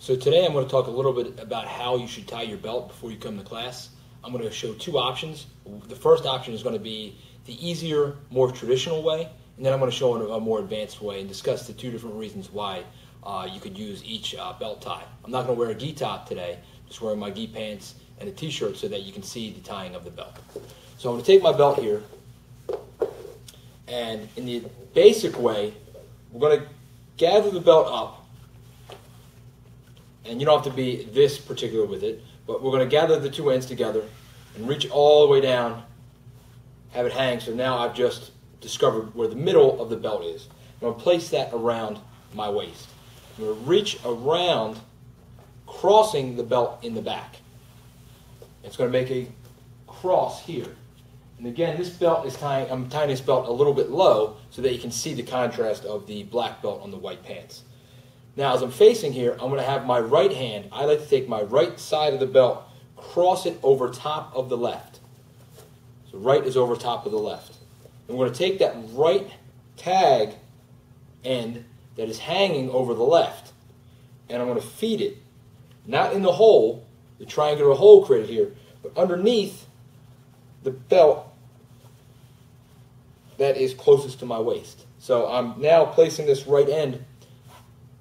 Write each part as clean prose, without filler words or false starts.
So today I'm going to talk a little bit about how you should tie your belt before you come to class. I'm going to show two options. The first option is going to be the easier, more traditional way, and then I'm going to show a more advanced way and discuss the two different reasons why you could use each belt tie. I'm not going to wear a gi top today, just wearing my gi pants and a t-shirt so that you can see the tying of the belt. So I'm going to take my belt here, and in the basic way, we're going to gather the belt up. And you don't have to be this particular with it, but we're going to gather the two ends together and reach all the way down, have it hang. So now I've just discovered where the middle of the belt is. I'm going to place that around my waist. I'm going to reach around, crossing the belt in the back. It's going to make a cross here. And again, this belt is tying, I'm tying this belt a little bit low so that you can see the contrast of the black belt on the white pants. Now, as I'm facing here, I'm going to have my right hand, I like to take my right side of the belt, cross it over top of the left. So right is over top of the left. And we're going to take that right tag end that is hanging over the left, and I'm going to feed it, not in the hole, the triangular hole created here, but underneath the belt that is closest to my waist. So I'm now placing this right end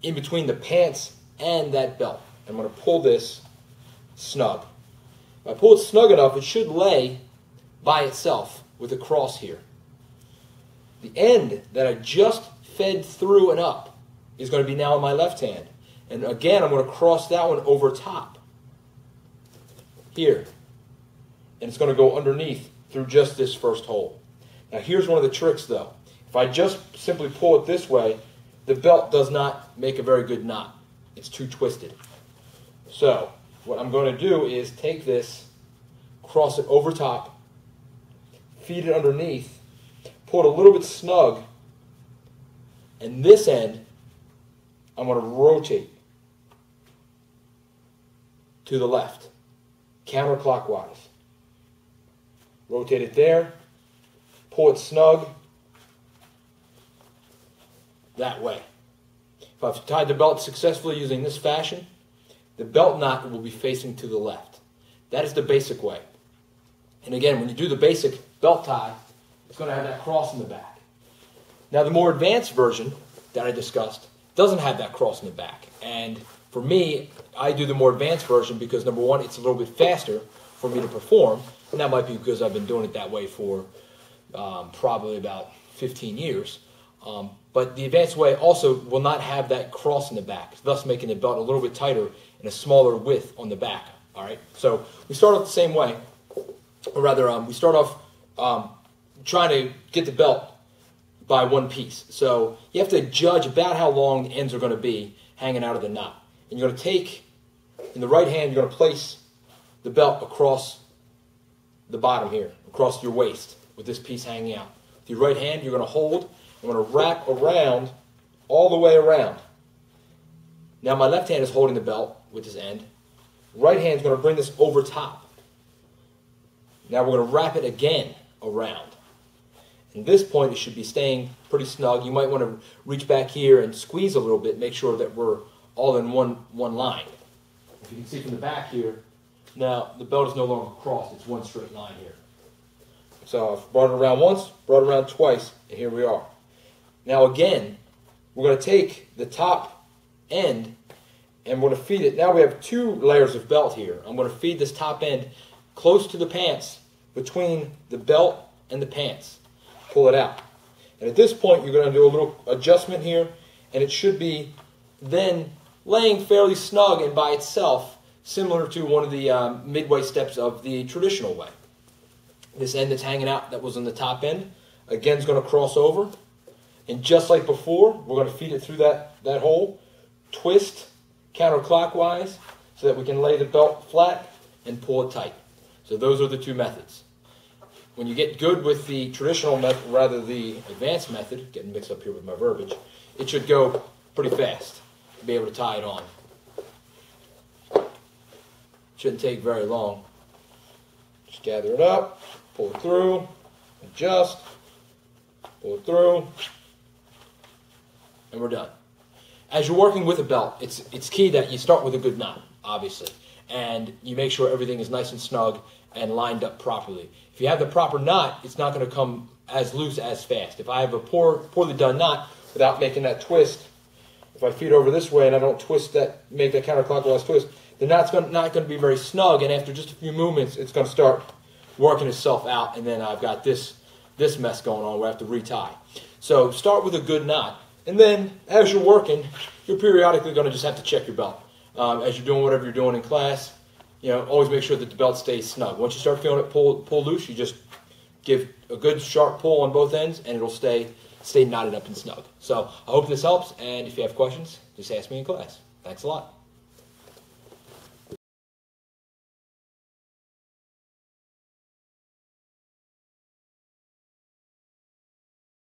in between the pants and that belt. I'm going to pull this snug. If I pull it snug enough, it should lay by itself with a cross here. The end that I just fed through and up is going to be now in my left hand. And again, I'm going to cross that one over top here. And it's going to go underneath through just this first hole. Now here's one of the tricks though. If I just simply pull it this way, the belt does not make a very good knot. It's too twisted. So what I'm going to do is take this, cross it over top, feed it underneath, pull it a little bit snug, and this end I'm going to rotate to the left, counterclockwise. Rotate it there, pull it snug, that way. If I've tied the belt successfully using this fashion, the belt knot will be facing to the left. That is the basic way. And again, when you do the basic belt tie, it's going to have that cross in the back. Now the more advanced version that I discussed doesn't have that cross in the back. And for me, I do the more advanced version because number one, it's a little bit faster for me to perform. And that might be because I've been doing it that way for probably about 15 years. But the advanced way also will not have that cross in the back, thus making the belt a little bit tighter and a smaller width on the back. All right, so we start off the same way, or rather, we start off trying to get the belt by one piece. So you have to judge about how long the ends are going to be hanging out of the knot. And you're going to take, in the right hand, you're going to place the belt across the bottom here, across your waist, with this piece hanging out. With your right hand, you're going to hold. I'm going to wrap around, all the way around. Now my left hand is holding the belt with this end. Right hand is going to bring this over top. Now we're going to wrap it again around. At this point, it should be staying pretty snug. You might want to reach back here and squeeze a little bit, make sure that we're all in one line. If you can see from the back here, now the belt is no longer crossed. It's one straight line here. So I've brought it around once, brought it around twice, and here we are. Now again, we're going to take the top end and we're going to feed it. Now we have two layers of belt here. I'm going to feed this top end close to the pants, between the belt and the pants. Pull it out. And at this point, you're going to do a little adjustment here, and it should be then laying fairly snug and by itself, similar to one of the midway steps of the traditional way. This end that's hanging out that was on the top end, again, is going to cross over. And just like before, we're going to feed it through that hole, twist counterclockwise so that we can lay the belt flat and pull it tight. So those are the two methods. When you get good with the traditional method, rather the advanced method, getting mixed up here with my verbiage, it should go pretty fast to be able to tie it on. Shouldn't take very long. Just gather it up, pull it through, adjust, pull it through, and we're done. as you're working with a belt, it's key that you start with a good knot, obviously, and you make sure everything is nice and snug and lined up properly. If you have the proper knot, it's not going to come as loose as fast. If I have a poorly done knot without making that twist, if I feed over this way and I don't make that counterclockwise twist, the knot's not going to be very snug, and after just a few movements, it's going to start working itself out, and then I've got this mess going on where I have to retie. So start with a good knot, and then as you're working, you're periodically going to just have to check your belt. As you're doing whatever you're doing in class, always make sure that the belt stays snug. Once you start feeling it pull loose, you just give a good sharp pull on both ends, and it'll stay knotted up and snug. So I hope this helps, and if you have questions, just ask me in class. Thanks a lot.